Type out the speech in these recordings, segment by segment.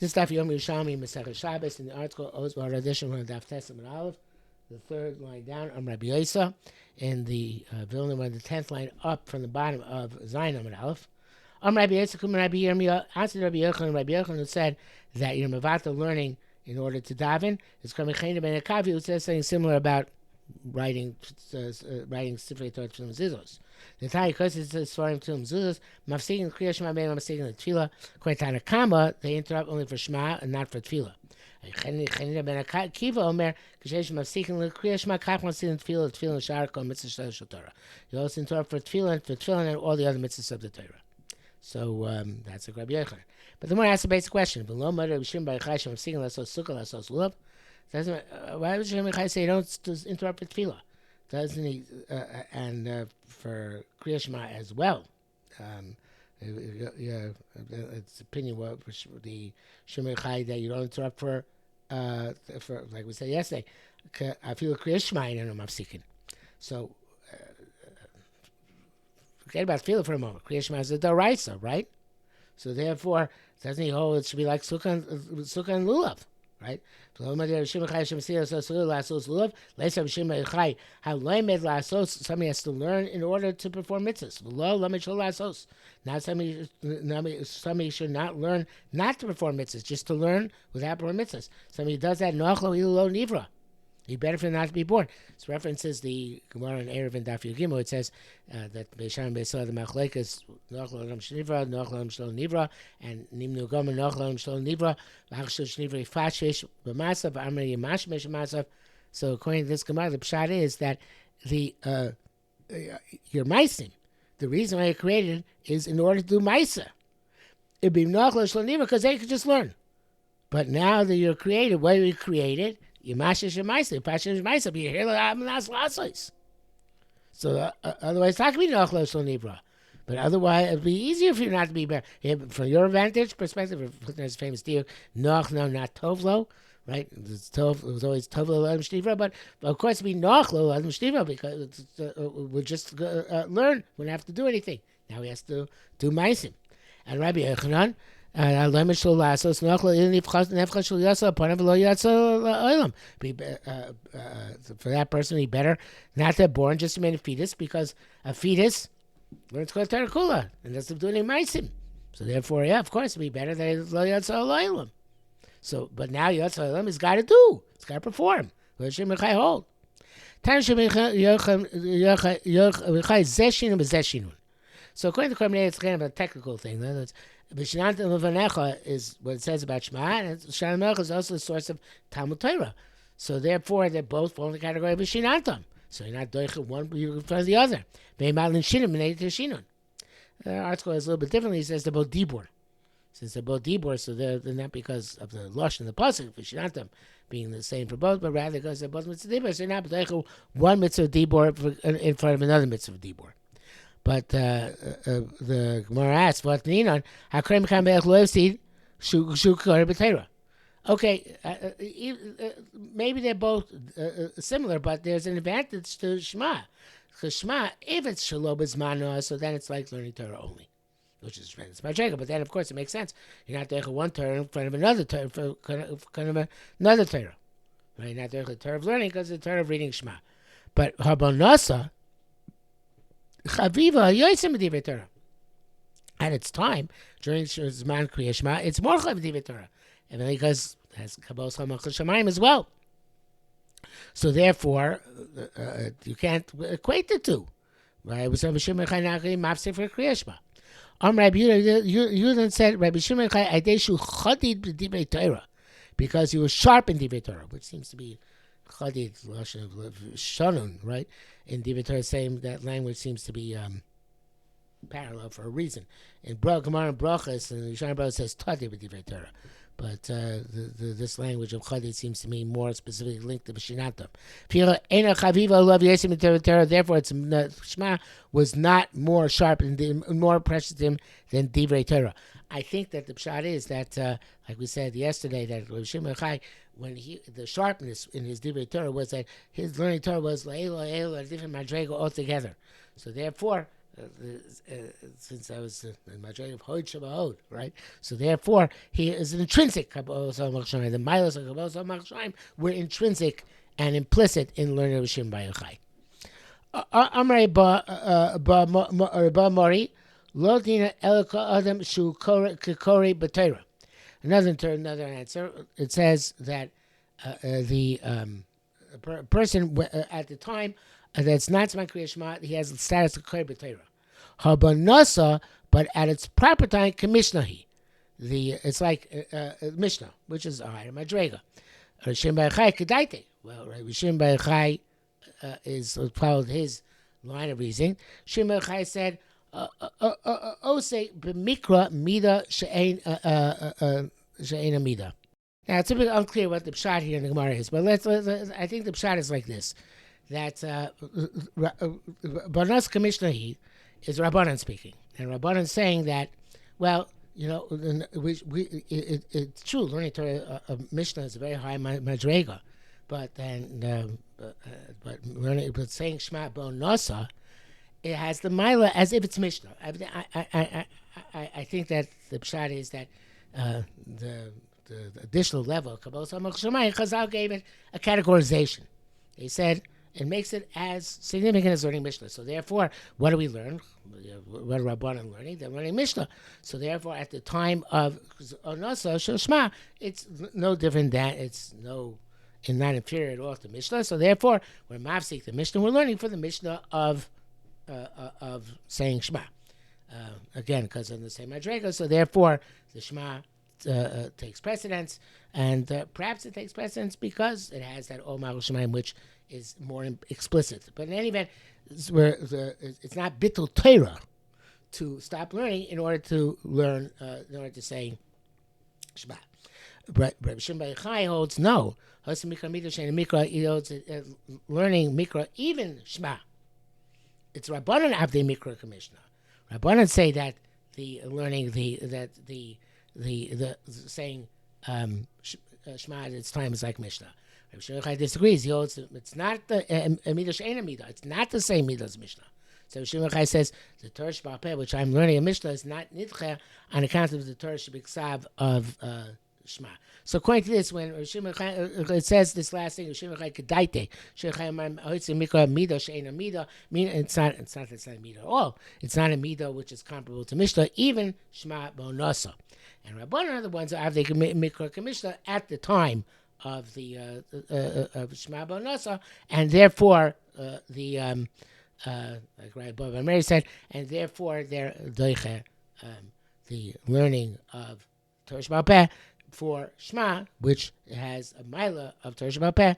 This stuff Yom Yerushalmi Shabbos in the article Ozbar edition on Daf Tesam and Aleph, the third line down, Rabbi Yosef, in the Vilna one, the 10th line up from the bottom of Zayin and Aleph. Rabbi Yosef, Rabbi Yirmiyah, answered Rabbi Yochanan, who said that you're mavata learning in order to daven. It's Kamichena ben Akavi, who says something similar about writing Sifrei Torah Tefillah Zizos. The Tanya, because it's Sfarim Tefillah Zizos, Mafsikin Kriya Shema Ben Mafsikin the Tefillah. According to Tanakama, they interrupt only for Shema and not for Tefillah. Chenina ben Akiva Omer, Kishesh Mafsikin the Kriya Shema Kach Mafsikin Tefillah Shar Kol Mitzvah Shel Torah. You also interrupt for Tefillah and all the other mitzvahs of the Torah. So that's a Rabbi Yochanan. But the more asks a basic question. Why would Shem Chai say don't interrupt the tefillah? Doesn't he? And for Kriya Shema as well. It's opinion what the Shem Chai that you don't interrupt for like we said yesterday. I feel Kriya Shema and I'm mafsikin. So forget about tefillah for a moment. Kriya Shema is a daraisa, right? So therefore, doesn't he hold it should be like sukkah and lulav, right? Somebody has to learn in order to perform mitzvahs. Not somebody should not learn not to perform mitzvahs, just to learn without performing mitzvahs. Somebody does that, nivra. He better for him not to be born. This references the Gemara in Erev and Daf Yugimo. It says that Beishan and Beisah the Machlekes Nochel Adam Shnivra, Nochel Adam Shlo Nivra, and Nimnu Gomer Nochel Adam Shlo Nivra, V'Achshel Shnivra Yifashish B'Masav, Amri Yamash Mesh Masav. So according to this Gemara, the pshat is that your meisim, the reason why you created it is in order to do meisa. It'd be Nochel Shlo Nivra because they could just learn. But now that you're created, what are you created? So otherwise, it's not going to be Nochlo Shel Nivra. But otherwise, it'd be easier for you not to be better. From your vantage perspective, there's famous deal, Nochlo, not Tovlo, right? It was always Tovlo Adam Shnivra, but of course it'd be Nochlo Adam Shnivra because we'll just learn. We don't have to do anything. Now he has to do Maisim. And Rabbi Yochanan, for that person, he better not to have born just to remain a fetus because a fetus learns Kol Torah Kula and doesn't do any meisim. So therefore, yeah, of course, it'd be better that it's Lo Yatsa Olam. So, but now Yatsa Olam has got to do, it's got to perform. What Shem Mechai hold? So according to Korbanei, it's kind of a technical thing. B'shinanta Levanecha is what it says about Shema, and Shana Melech is also the source of Talmud Torah. So therefore, they both fall in the category of B'shinantam. So you're not doing one in front of the other. The article is a little bit differently. He says they're both Dibur. Since they're both Dibur, so they're not because of the Lush and the Pasuk, B'shinantam being the same for both, but rather because they're both Mitzvah Dibur. So you're not doing one Mitzvah Dibur in front of another Mitzvah Dibur. But the Gemara asks, "What Ninon? How come Shu B'Teira?" Okay, maybe they're both similar, but there's an advantage to Shema. Because Shema, if it's Shalom B'Zmano, so then it's like learning Torah only, which is tremendous Madrega. But then, of course, it makes sense. You're not doing one Torah in front of another Torah, another Torah, right? You're not doing the Torah of learning because it's the Torah of reading Shema. But Habonasa. Chaviva Yosim B'Divrei Torah. At its time, during Zman Kriya Shema, it's more Chav B'Divrei Torah, and because it has Kabbalas Hamach Shamayim as well. So therefore, you can't equate the two. Right? It was Rabbi Shimon Chai Nachri Mafsei for Kriya Shema. Rabbi Yehuda said Rabbi Shimon Chai Adeshu Chadid B'Divrei Torah because he was sharp in Divrei Torah, which seems to be Chadid Shonun, right? In Divrei Torah, same that language seems to be parallel for a reason. In Gemara and Brachas, and Yerushalmi Shabbos says Tadid B'Divrei Torah, but this language of Chadid seems to me more specifically linked to B'Shinantam. Therefore, it's Shema was not more sharp and more precious to him than Divrei Torah. I think that the pshat is that, like we said yesterday, that Rav Shimon Chai, when the sharpness in his Divrei Torah was that his learning Torah was a different madrega altogether. So therefore, since I was in my dream of Hod Shabbat, right? So therefore, he is an intrinsic Kabbalah Machshaim. The milos of Kabbalah Machshaim were intrinsic and implicit in learning of Shem Bayachai. Amrei ba Mori, Lo Dina Elka Adam Shu Kikori Batera. Another answer. It says that the person at the time that's not Zman Kriya Shema, he has the status of Kori Batera. Habanasa, but at its proper time, Kamishnahi. It's like Mishnah, which is a higher Madrega. Shem Bayachai Kedaite. Well, right, Shem Bayachai is followed his line of reasoning. Shem Bayachai said, "Ose b'mikra mida she'ein mida." Now it's a bit unclear what the pshat here in the Gemara is, but let's I think the pshat is like this: that Banas Kamishnahi is Rabbanan speaking, and Rabbanan saying that, well, you know, it's true. Learning Torah Mishnah is a very high madrega, but then but saying Shema Bonasa, it has the Mila as if it's Mishnah. I think that the pshat is that the additional level of Kabbalah Samach Shemayim, Chazal gave it a categorization. They said it makes it as significant as learning Mishnah. So therefore, what do we learn? What are Rabbanan learning? They're learning Mishnah. So therefore, at the time of Onasa Shema, it's no different than and not inferior at all to Mishnah. So therefore, we're mafsik the Mishnah. We're learning for the Mishnah of saying Shema. Again, because of the same Madrega. So therefore, the Shema takes precedence, and perhaps it takes precedence because it has that Omar Shemayim, which is more explicit. But in any event, it's not bittul Torah to stop learning in order to learn, in order to say Shema. Rabbi Shimon Bayachai holds no. He holds learning Mikra, even Shema. It's Rabbanan Avdei Mikra Commissioner. Rabbanan say that the learning the saying Shema at its time is like Mishnah. Rabbi Shimon disagrees. He holds it's not the Midah She'ein Midah. It's not the same Midah as Mishnah. So Rabbi Shimon says the Torah Sheba'al Peh, which I'm learning in Mishnah, is not nidche on account of the Torah Shebiksav of Shema. So according to this, when it says this last thing, it's not a midah at all. It's not a midah which is comparable to Mishnah, even Shema Bonasa. And Rabbanan are the ones that have the Mikra Mishnah at the time of the of Shema Bonasa, and therefore like Rabbi Bob Mary said, and therefore they're doiche the learning of Torah Sheba'al Peh for Shema, which has a mila of Torah Sheba'al Peh,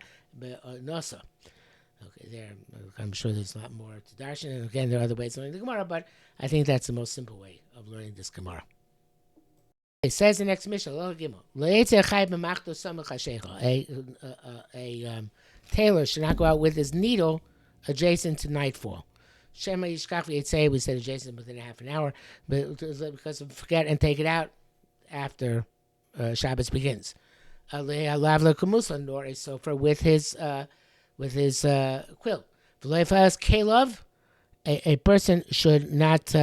Nasa. Okay, I'm sure there's a lot more to darshan, and again, there are other ways of learning the Gemara, but I think that's the most simple way of learning this Gemara. It says in the next Mishnah, a tailor should not go out with his needle adjacent to nightfall. Shema Yishkach V'Yitzei, we said adjacent within a half an hour, but because of forget and take it out after Shabbos begins. Nor a sofer with his quill. A person should not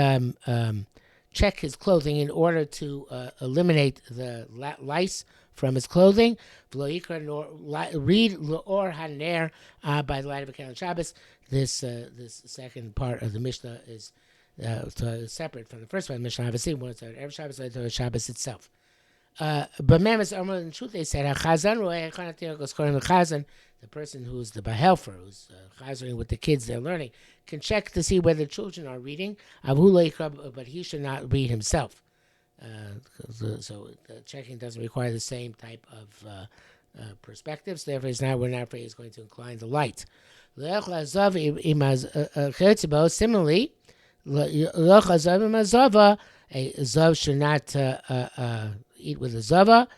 check his clothing in order to eliminate the lice from his clothing. Nor read or haner by the light of a candle Shabbos. This second part of the Mishnah is separate from the first part of the Mishnah. Obviously, one is every Shabbos, the Shabbos itself. But in truth, they said, the person who's the Bahelfer, who's chazering with the kids they're learning, can check to see whether children are reading, but he should not read himself. So checking doesn't require the same type of perspectives. Therefore, we're not afraid he's going to incline the light. Similarly, a zav should not eat with a zava,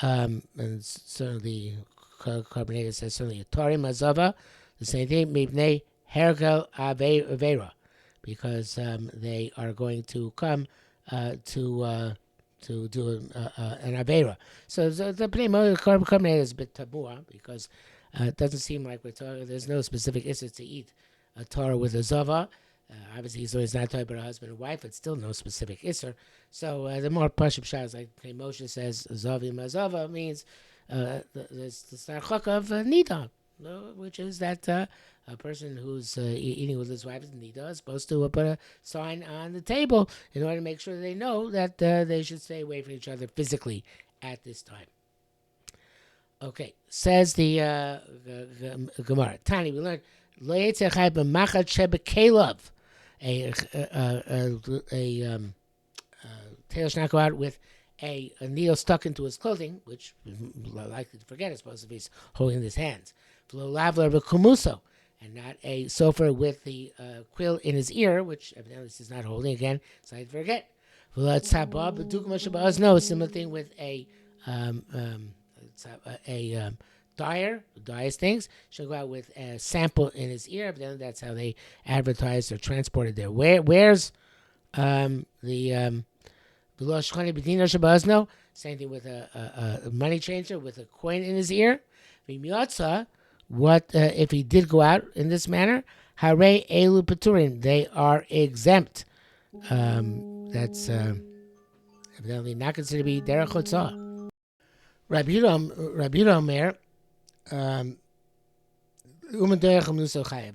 and certainly carbonated says certainly a tarim azava. The same thing, mibnei hergel avera, because they are going to come to do an avera. So the pnei carbonated is a bit tabua because it doesn't seem like we're talking. There's no specific issue to eat a Torah with a zava. Obviously, so it's not talking about a husband and wife. It's still no specific isser. So the more pashut pshat is like Moshe says, Zavi Mazava means the sarchak of nida, which is that a person who's eating with his wife is nida is supposed to put a sign on the table in order to make sure they know that they should stay away from each other physically at this time. Okay, says the Gemara. Tani, we learned lo yetzer chai b'machat shebekelav. A tailor should not go out with a needle stuck into his clothing, which is likely to forget, I suppose, if he's holding his hands. V'lo lavler b'kumuso, and not a sofer with the quill in his ear, which evidently he's not holding again, so I forget. V'lo tzabah b'dugma shabaz. No, similar thing with a dyer who dyes things. She'll go out with a sample in his ear, but then that's how they advertised or transported their wares. The same thing with a money changer with a coin in his ear. What if he did go out in this manner? Hare elu paturin, they are exempt. That's evidently not considered to be derech chotzah. Rabbi Yehuda Omer,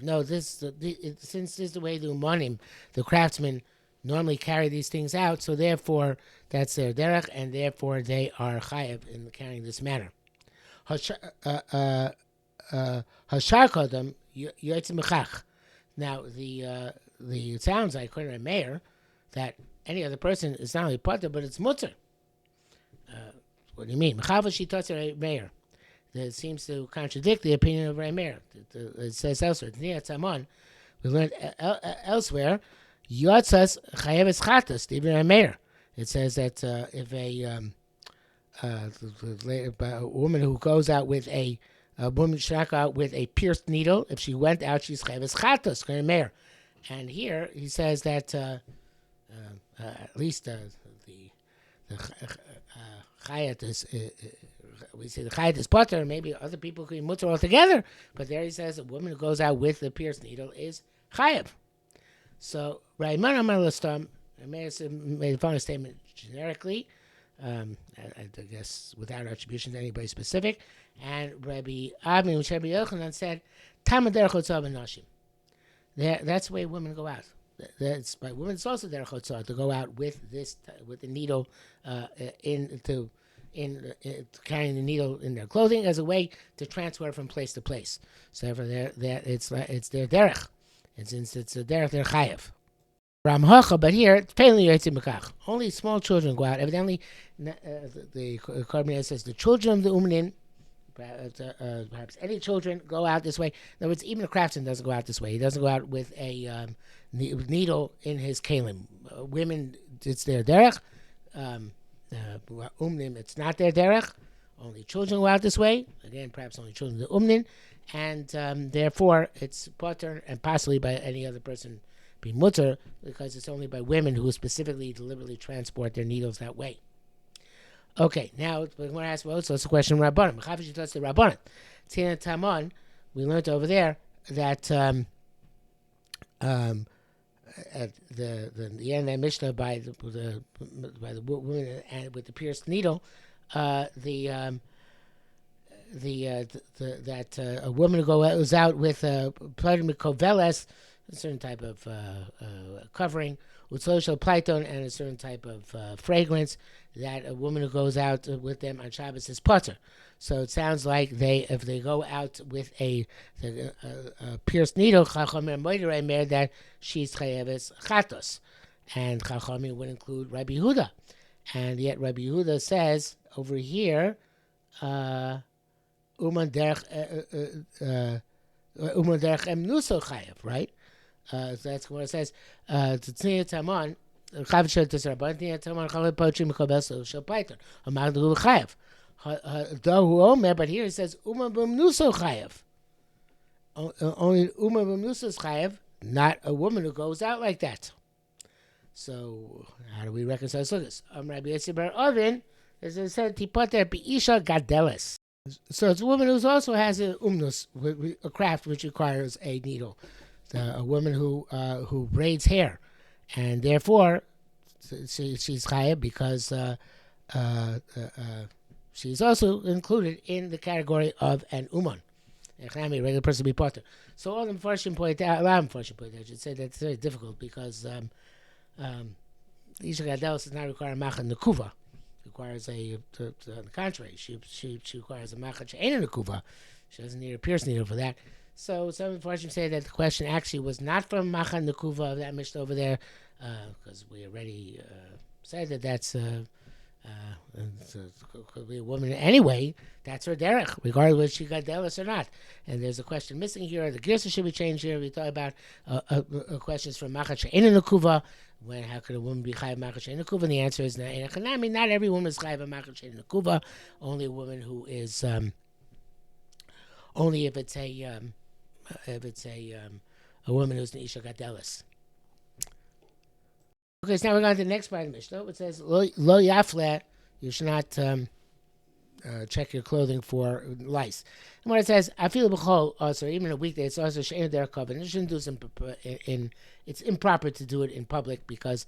no, since this is the way the umanim, the craftsmen, normally carry these things out, so therefore that's their derech, and therefore they are chayev in carrying this manner. Hashar kodam yoytz mechach. Now it sounds like according to Meir that any other person is not only potter but it's mutter. What do you mean? Meir. That seems to contradict the opinion of Meir. It says elsewhere. We learned elsewhere. Yotzas chayeves chatas. Even Meir. It says that if a woman who goes out with a woman should not go out with a pierced needle. If she went out, she's chayeves chatas. Meir. And here he says that at least the chayat is, we say the chayat is potter, maybe other people could be mutter altogether, but there he says a woman who goes out with the pierced needle is chayav. So Raiman Amar Lastam made the following statement generically, I guess without attribution to anybody specific, and Rabbi Avin Rabbi Yochanan said, Tamad derech chotzah b'nashim. That's the way women go out. That's by women. It's also derech chotzah to go out with the needle carrying the needle in their clothing as a way to transfer from place to place. So for it's their derech. And since it's a derech, they're chayev. Ramhacha, but here it's plainly yotzim mekach. Only small children go out. Evidently, the Korban says the children of the umnin. Perhaps any children go out this way. In other words, even a craftsman doesn't go out this way. He doesn't go out with a needle in his kalim. Women, it's their derech. Umnim, it's not their derech. Only children go out this way. Again, perhaps only children of the umnin. And therefore, it's potter and possibly by any other person be mutter because it's only by women who specifically deliberately transport their needles that way. Okay, now we're going to ask, well, so it's a question of Rabbanim. Chavish touched the Rabbanim. Tina Tamon, we learned over there that at the end of that Mishnah by the woman and with the pierced needle, that a woman who goes out with a koveles, a certain type of covering, with social platon and a certain type of fragrance, that a woman who goes out with them on Shabbos is potter. So it sounds like if they go out with a pierced needle, Chachamim Moiderei Mer, that she's chayeves chatos, and Chachamim would include Rabbi Yehuda, and yet Rabbi Yehuda says over here, Uman derech emnuso chayev, right? So that's what it says. Tzniya Taman. Chav shel tisraban tzniya Taman chav pochim mekabel shel paiton. Amar du chayev. Dahu omer, but here it says Uma b'mnuso chayev. Only Uma b'mnuso is chayev, not a woman who goes out like that. So how do we reconcile this? Rabbi Yossi bar Ovin, as I said, tipater biisha gadeles. So it's a woman who also has a umnus, a craft which requires a needle. a woman who braids hair, and therefore she's chaya because she's also included in the category of an uman. A regular person be potter. So all the Mepharshim point out, a lot of Mepharshim point out, I should say that's very difficult because Isha Gadelis does not require a machan nekuva. Requires on the contrary, she requires a machan she'ein nekuva. She doesn't need a pierce needle for that. So some Mepharshim say that the question actually was not from machan nekuva of that Mishnah over there, because we already said that that's could be a woman anyway. That's her derech, regardless whether she got delis or not. And there's a question missing here. The girsa should be changed here. We talk about questions from machat she'ein nekuva. When how could a woman be chayav machat she'ein nekuva? And the answer is not every woman is chayav machat she'ein nekuva. Only a woman who is only if it's a woman who's an isha gadelis. Okay, so now we're going to the next part of the Mishnah. It says, Lo yafle, you should not check your clothing for lice. And what it says, I feel b'chol, also, even a weekday, it's also she'en der coven. You shouldn't do this it's improper to do it in public because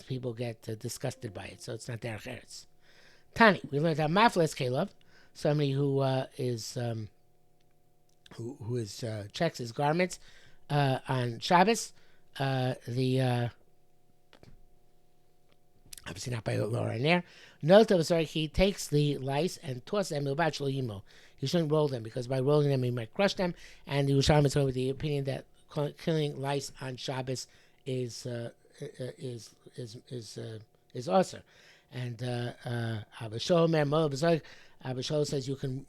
people get disgusted by it, so it's not derech eretz. Tani, we learned how mafles kelev, somebody who checks his garments on Shabbos, obviously not by law right there. He takes the lice and tosses them. He shouldn't roll them because by rolling them he might crush them. And the Yerushalmi is going with the opinion that killing lice on Shabbos is also. And Abishol says you can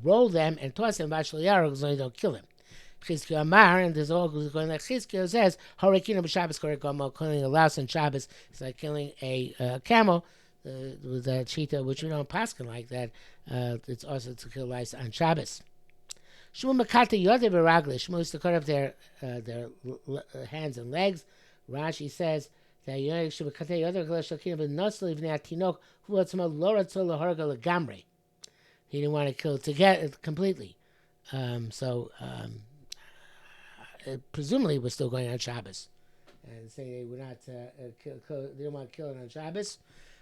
roll them and toss them, but you don't kill them. Chizkiah Amar, and there's all going like Chizkiah says, Harekina b'Shabbos korek gomo, killing a louse on Shabbos is like killing a camel with a cheetah, which we don't paskin like that. It's also to kill lice on Shabbos. Shmuel Makata Yodev Ragli, Shmuel used to cut off their hands and legs. Rashi says that Yodev Makata Yodev Shakina v'Nosel Ivnei Atinok who Atzma Lo Ratzol Laharga Legamri. He didn't want to kill it together completely. Presumably was still going on Shabbos, and say they would not they didn't want to kill it on Shabbos.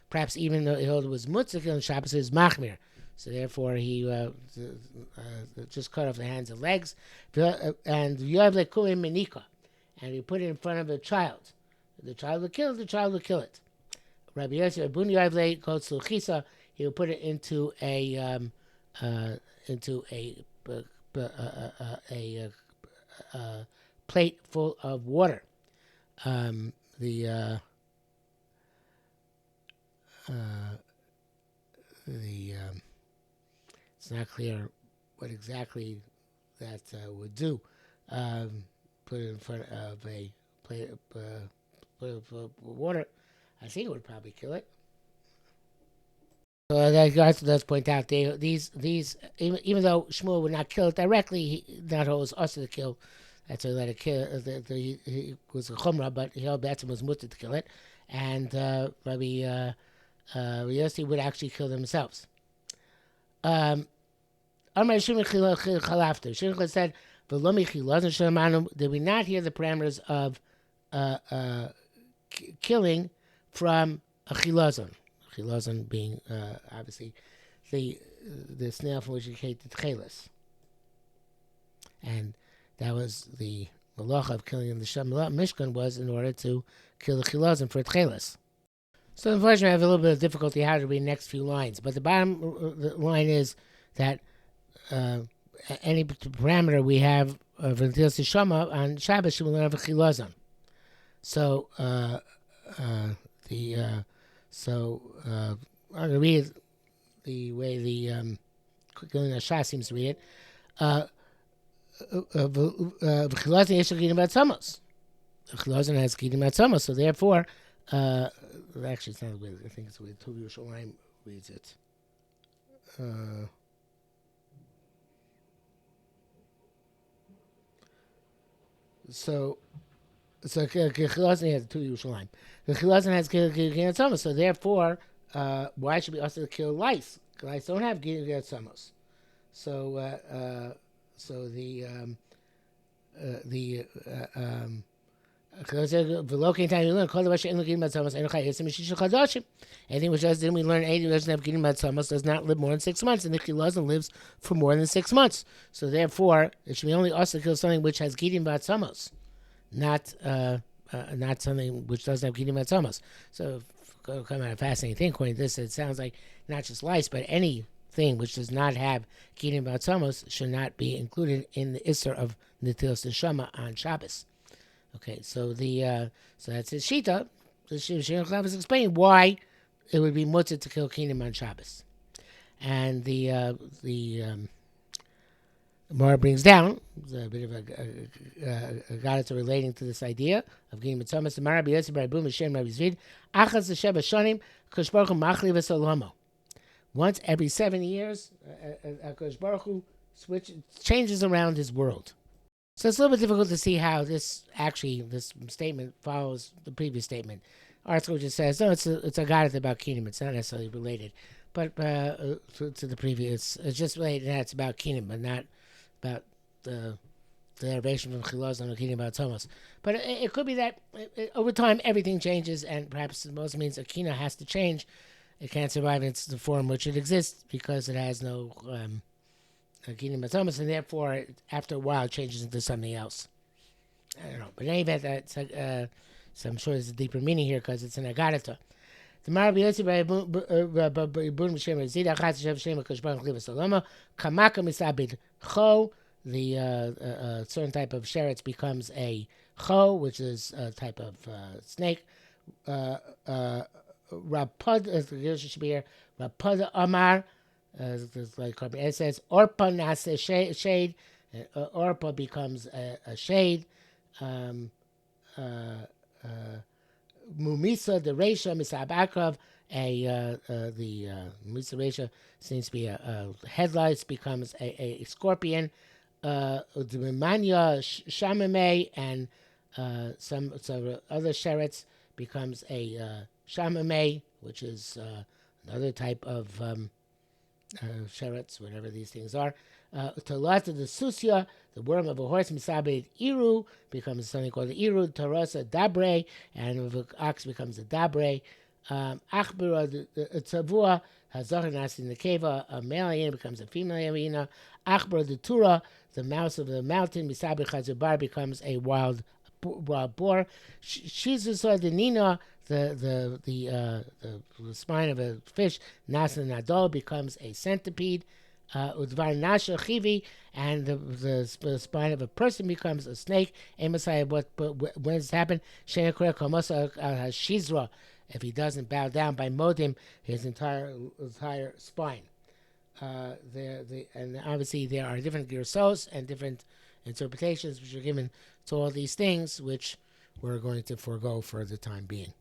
Perhaps even though it was mutzah kill on Shabbos, it was machmir. So therefore, he just cut off the hands and legs, and yoav lekuim menika, and he put it in front of a child. The child would kill it. The child would kill it. Rabbi Yosef Abun yoav le goes to chisa. He would put it into a plate full of water. It's not clear what exactly that would do. Put it in front of a plate of water. I think it would probably kill it. So let's point out these even though Shmuel would not kill it directly, not always us to kill. That's why he let it kill. He was a chumrah, but he held Batsim was mutter to kill it, and Rabbi Yossi would actually kill themselves. Amar Shimon Chalafter. Shimon said, "V'lomi chilazon shemanu." Did we not hear the parameters of killing from a chilazon? Chilazon being obviously the snail from which you create the tchelis, and that was the malacha of killing in the Mishkan was in order to kill the chilazon for tchelis. So unfortunately, I have a little bit of difficulty how to read the next few lines, but the bottom line is that any parameter we have of V'natilas Shama on Shabbos we will have a chilazon. So I'm going to read it the way the Gilin Shah seems to read it. Chilazon yesh gidim batzamos. Chilazon has gidim batzamos, so therefore, actually it's not the way, I think it's the way Tuv Yerushalmi reads it. So Chilazon has Tuv Yerushalmi. The Chilazon has gidim batzamos, so therefore, why should we also kill lice? Lice don't have gidim batzamos. So the the Anything which didn't we learn 80 doesn't have Gidim Matzamos does not live more than 6 months, and the Chilazim lives for more than 6 months. So therefore, it should be only us to kill something which has Gidim Matzamos, not something which doesn't have Gidim Matzamos. So, come out a fascinating thing. According to this, it sounds like not just lice, but anything which does not have Gidim Matzamos should not be included in the Isser of Netilas Neshama on Shabbos. Okay, so so that's his shita. The Shimon Chlav is explaining why it would be mutzah to kill kinim on Shabbos, and the Gemara brings down a bit of a gadata relating to this idea of kinim mitzamas. The Marabi Yosef Rabbi Boom Hashem Rabbi Zvid Achas Sheva Shonim Kosh Baruch Hu Machli v'Solomo. Once every 7 years, Kosh Baruch Hu changes around his world. So it's a little bit difficult to see how this statement follows the previous statement. Article just says, no, it's a gadata about Kingdom. It's not necessarily related, but to the previous, it's just related that it's about Kingdom, but not about the derivation from Chilaz on the Kingdom about Thomas. But it could be that over time everything changes, and perhaps it most means a Kina has to change. It can't survive in the form which it exists because it has no Gidim Matzamas, and therefore, after a while, it changes into something else. I don't know. But in any event, so I'm sure there's a deeper meaning here because it's an agadata. The Marabi Yosef by Bun Mishem Zida Chatz Shev Shem Koshban Chliva Saloma Kamaka Misabid Cho. The certain type of sheretz becomes a cho, which is a type of snake. Rapad, should be here. Rapad Amar. Like it says, Orpa Nase shade. Orpa becomes a shade. Mumisa the Resha Misab Akrav. The Mumisa Resha seems to be a headlights becomes a scorpion. Udmimanya Shamame and some other sherets becomes a Shamame, which is another type of sherets, whatever these things are. Talata the Susya, the worm of a horse, Misabed Iru, becomes something called the Iru. Tarasa Dabre, and of an ox becomes a Dabre. Achbira the Tzavua, Hazachanas in the Keva, a male hyena becomes a female hyena. Achbira the Tura, the mouse of the mountain, Misabed Chazubar becomes a wild boar. Shizusa the Nina, the spine of a fish, Nasa Nadol becomes a centipede. Udvar Nasha Chivi, and the spine of a person becomes a snake. Emasai, when does it happen? Shenakura Komosa Shizra, if he doesn't bow down by Modim, his entire spine. And obviously there are different girsos and different interpretations which are given to all these things, which we're going to forego for the time being.